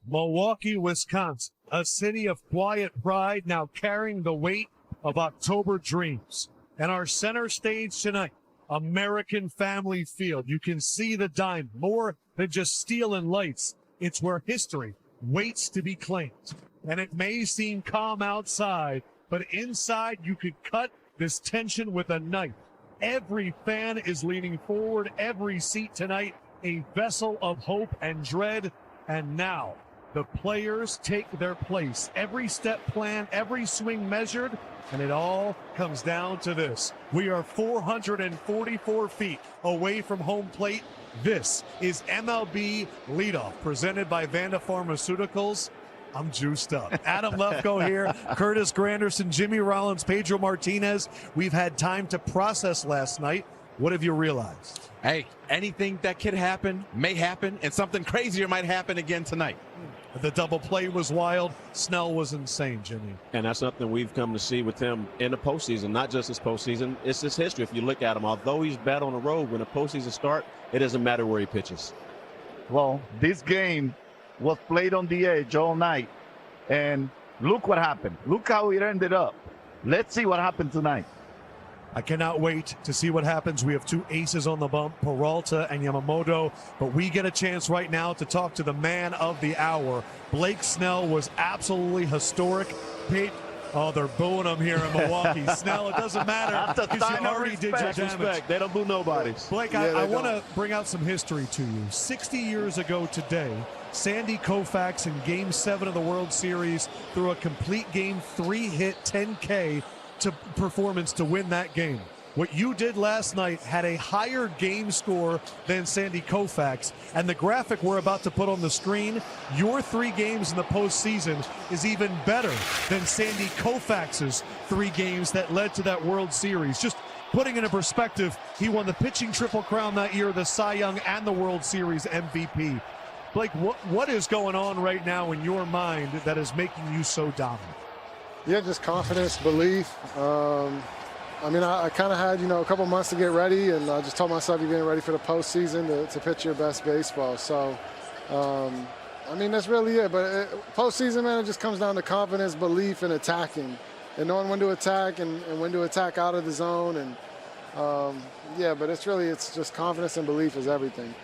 Milwaukee, Wisconsin, a city of quiet pride now carrying the weight of October dreams. And our center stage tonight, American Family Field. You can see the diamond, more than just steel and lights. It's where history waits to be claimed. And it may seem calm outside, but inside you could cut this tension with a knife. Every fan is leaning forward, every seat tonight, a vessel of hope and dread. And now the players take their place. Every step planned, every swing measured, and it all comes down to this. We are 444 feet away from home plate. This is MLB Leadoff, presented by Vanda Pharmaceuticals. I'm juiced up. Adam Lefkoe here, Curtis Granderson, Jimmy Rollins, Pedro Martinez. We've had time to process last night. What have you realized? Hey, anything that could happen may happen, and something crazier might happen again tonight. The double play was wild. Snell was insane, Jimmy. And that's something we've come to see with him in the postseason, not just his postseason. It's his history. If you look at him, although he's bad on the road, when the postseason starts, it doesn't matter where he pitches. Well, this game was played on the edge all night, and look what happened. Look how it ended up. Let's see what happened tonight. I cannot wait to see what happens. We have two aces on the bump, Peralta and Yamamoto, but we get a chance right now to talk to the man of the hour. Blake Snell was absolutely historic. Pete, oh, they're booing him here in Milwaukee. Snell, it doesn't matter because you already did your damage. They don't boo nobody. Blake, I want to bring out some history to you. 60 years ago today, Sandy Koufax in Game 7 of the World Series threw a complete game, 3-hit, 10K to performance to win that game. What you did last night had a higher game score than Sandy Koufax, and the graphic we're about to put on the screen, your 3 games in the postseason is even better than Sandy Koufax's 3 games that led to that World Series. Just putting it in perspective, he won the pitching triple crown that year, the Cy Young and the World Series MVP. Blake, what is going on right now in your mind that is making you so dominant? Yeah, just confidence, belief. I mean, I kind of had, a couple months to get ready, and I just told myself you're getting ready for the postseason to pitch your best baseball. So, I mean, that's really it. But postseason, man, it just comes down to confidence, belief, and attacking, and knowing when to attack and when to attack out of the zone. And, yeah, but it's just confidence and belief is everything.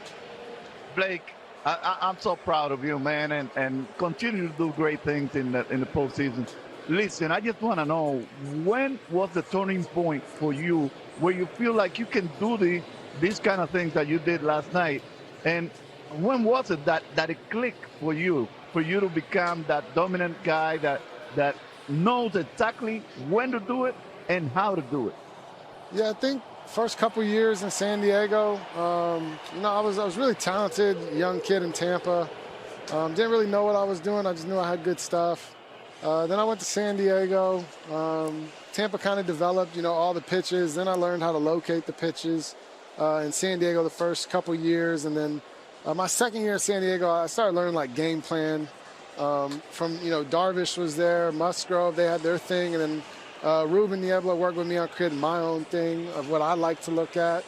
Blake, I'm so proud of you, man, and continue to do great things in the postseason. Listen, I just want to know, when was the turning point for you where you feel like you can do these kind of things that you did last night? And when was it that it clicked for you to become that dominant guy that knows exactly when to do it and how to do it? Yeah, I think first couple years in San Diego, I was really talented, young kid in Tampa. Didn't really know what I was doing. I just knew I had good stuff. Then I went to San Diego. Tampa kind of developed, all the pitches. Then I learned how to locate the pitches in San Diego the first couple years. And then my second year in San Diego, I started learning like game plan from, Darvish was there, Musgrove, they had their thing. And then Ruben Niebla worked with me on creating my own thing of what I like to look at.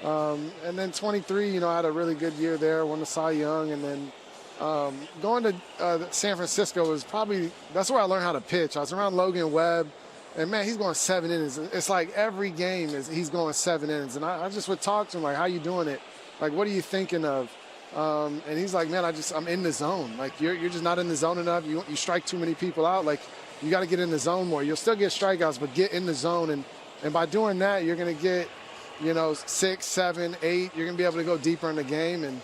And then 23, I had a really good year there, won the Cy Young. And then going to San Francisco was that's where I learned how to pitch. I was around Logan Webb, and man, he's going 7 innings. It's like every game he's going 7 innings. And I just would talk to him like, how you doing it? Like, what are you thinking of? And he's like, man, I'm in the zone. Like, you're just not in the zone enough. You strike too many people out. Like, you got to get in the zone more. You'll still get strikeouts, but get in the zone. And by doing that, you're going to get, 6, 7, 8. You're going to be able to go deeper in the game. And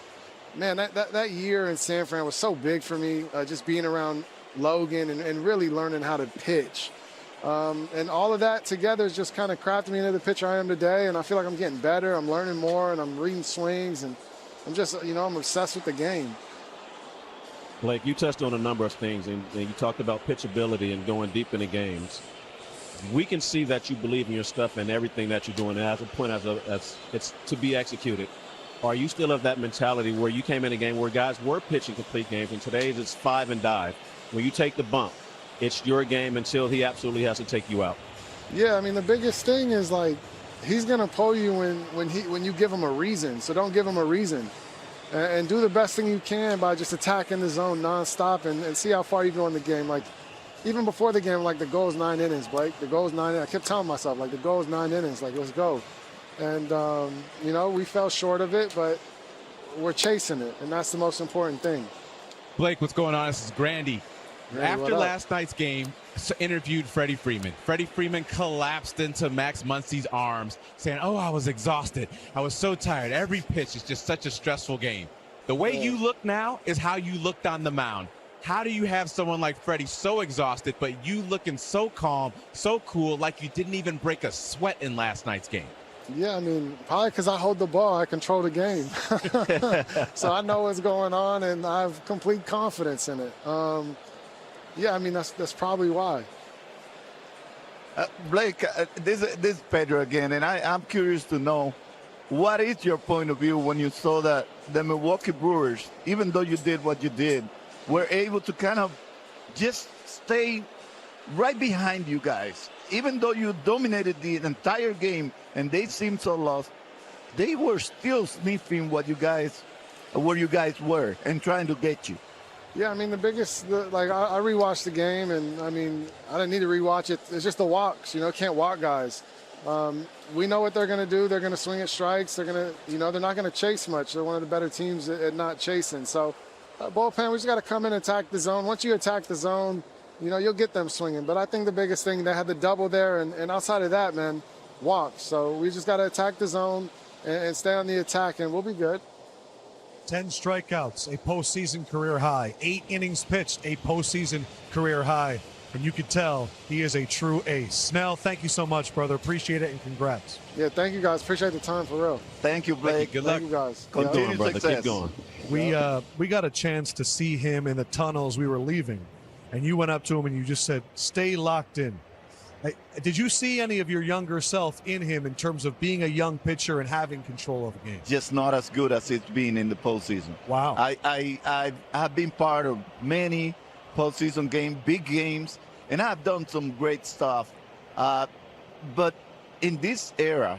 man, that year in San Fran was so big for me, just being around Logan and really learning how to pitch. And all of that together has just kind of crafted me into the pitcher I am today, and I feel like I'm getting better. I'm learning more, and I'm reading swings, and I'm just, I'm obsessed with the game. Blake, you touched on a number of things, and you talked about pitchability and going deep into games. We can see that you believe in your stuff and everything that you're doing as a point as it's to be executed. Are you still of that mentality where you came in a game where guys were pitching complete games, and today's it's 5 and dive? When you take the bump, it's your game until he absolutely has to take you out. Yeah, I mean, the biggest thing is, like, he's going to pull you when you give him a reason, so don't give him a reason. and do the best thing you can by just attacking the zone nonstop and see how far you go in the game. Like, even before the game, like, the goal is 9 innings, Blake. The goal is 9 innings. I kept telling myself, like, the goal is 9 innings. Like, let's go. And, you know, we fell short of it, but we're chasing it, and that's the most important thing. Blake, what's going on? This is Grandy. After last night's game, interviewed Freddie Freeman. Freddie Freeman collapsed into Max Muncy's arms, saying, "Oh, I was exhausted. I was so tired. Every pitch is just such a stressful game." The way you look now is how you looked on the mound. How do you have someone like Freddie so exhausted, but you looking so calm, so cool, like you didn't even break a sweat in last night's game? Yeah, I mean, probably because I hold the ball, I control the game. So I know what's going on, and I have complete confidence in it. Yeah, I mean, that's probably why. Blake, this is Pedro again, and I'm curious to know, what is your point of view when you saw that the Milwaukee Brewers, even though you did what you did, were able to kind of just stay right behind you guys? Even though you dominated the entire game and they seemed so lost, they were still sniffing where you guys were and trying to get you. Yeah, I mean, I rewatched the game, and I mean, I didn't need to rewatch it. It's just the walks, you know, can't walk guys. We know what they're going to do. They're going to swing at strikes. They're going to, you know, they're not going to chase much. They're one of the better teams at not chasing. So, bullpen, we just got to come in and attack the zone. Once you attack the zone, you know, you'll get them swinging. But I think the biggest thing, they had the double there, and outside of that, man, walks. So we just got to attack the zone and stay on the attack, and we'll be good. 10 strikeouts, a postseason career high. 8 innings pitched, a postseason career high. And you can tell he is a true ace. Snell, thank you so much, brother. Appreciate it, and congrats. Yeah, thank you, guys. Appreciate the time, for real. Thank you, Blake. Good luck. Thank you, guys. Continue brother. success. Keep going. We got a chance to see him in the tunnels we were leaving. And you went up to him and you just said, "Stay locked in." Did you see any of your younger self in him in terms of being a young pitcher and having control of the game? Just not as good as it's been in the postseason. Wow. I have been part of many postseason games, big games, and I've done some great stuff. But in this era,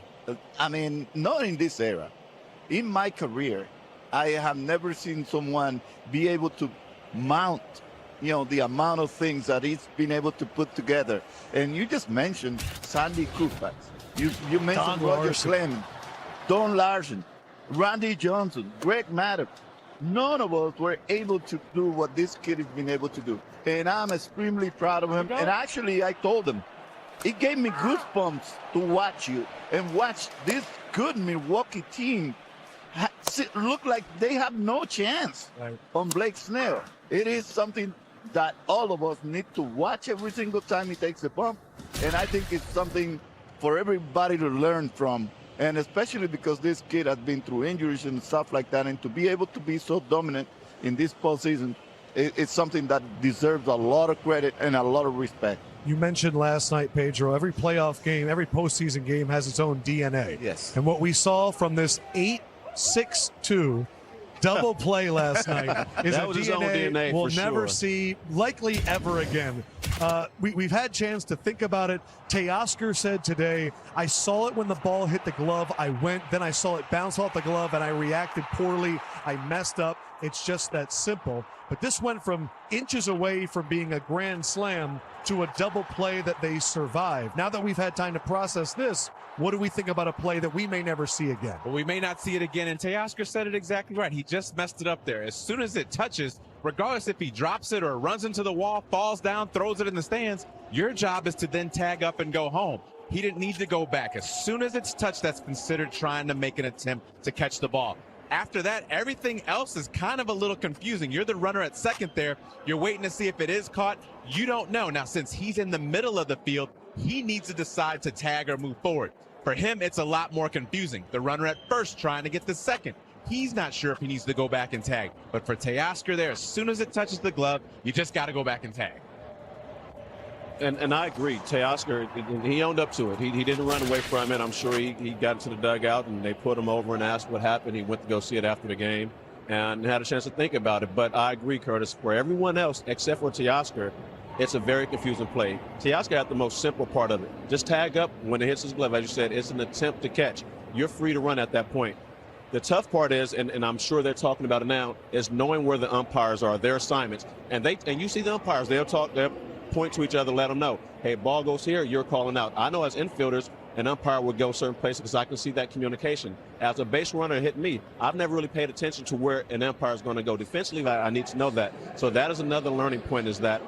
I mean, not in this era, in my career, I have never seen someone be able to mount, you know, the amount of things that he's been able to put together. And you just mentioned Sandy Koufax. You mentioned Roger Clemens, Don Larson, Randy Johnson, Greg Maddux. None of us were able to do what this kid has been able to do. And I'm extremely proud of him. And actually, I told him, it gave me goosebumps to watch you and watch this good Milwaukee team look like they have no chance on Blake Snell. It is something that all of us need to watch every single time he takes a bump. And I think it's something for everybody to learn from. And especially because this kid has been through injuries and stuff like that. And to be able to be so dominant in this postseason, it's something that deserves a lot of credit and a lot of respect. You mentioned last night, Pedro, every playoff game, every postseason game has its own DNA. Yes. And what we saw from this 8-6-2 double play last night is That a was his own DNA we'll for never sure. see, likely ever again. We've had chance to think about it. Teoscar said today, "I saw it when the ball hit the glove. I went, then I saw it bounce off the glove, and I reacted poorly. I messed up. It's just that simple." But this went from inches away from being a grand slam to a double play that they survived. Now that we've had time to process this, what do we think about a play that we may never see again? Well, we may not see it again, and Teoscar said it exactly right. He just messed it up there. As soon as it touches, regardless if he drops it or runs into the wall, falls down, throws it in the stands, your job is to then tag up and go home. He didn't need to go back. As soon as it's touched, that's considered trying to make an attempt to catch the ball. After that, everything else is kind of a little confusing. You're the runner at second there. You're waiting to see if it is caught. You don't know. Now, since he's in the middle of the field, he needs to decide to tag or move forward. For him, it's a lot more confusing. The runner at first trying to get the second. He's not sure if he needs to go back and tag. But for Teoscar there, as soon as it touches the glove, you just got to go back and tag. And I agree. Teoscar, he owned up to it. He didn't run away from it. I'm sure he got into the dugout and they put him over and asked what happened. He went to go see it after the game and had a chance to think about it. But I agree, Curtis. For everyone else, except for Teoscar, it's a very confusing play. Teoscar had the most simple part of it. Just tag up when it hits his glove. As you said, it's an attempt to catch. You're free to run at that point. The tough part is, and I'm sure they're talking about it now, is knowing where the umpires are, their assignments. And you see the umpires, they'll point to each other, let them know, hey, ball goes here, you're calling out. I know as infielders, an umpire would go certain places because I can see that communication. As a base runner hitting me, I've never really paid attention to where an umpire is going to go. Defensively, I need to know that. So that is another learning point, is that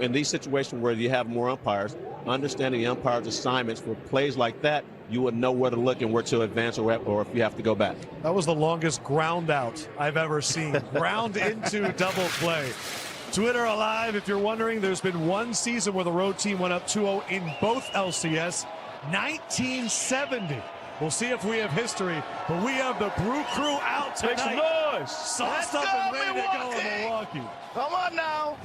in these situations where you have more umpires, understanding the umpire's assignments for plays like that, you would know where to look and where to advance or if you have to go back. That was the longest ground out I've ever seen. Ground into double play. Twitter alive, if you're wondering, there's been one season where the road team went up 2-0 in both LCS, 1970. We'll see if we have history, but we have the Brew Crew out tonight. Make some noise. Sauced up and ready to go in Milwaukee. Come on now.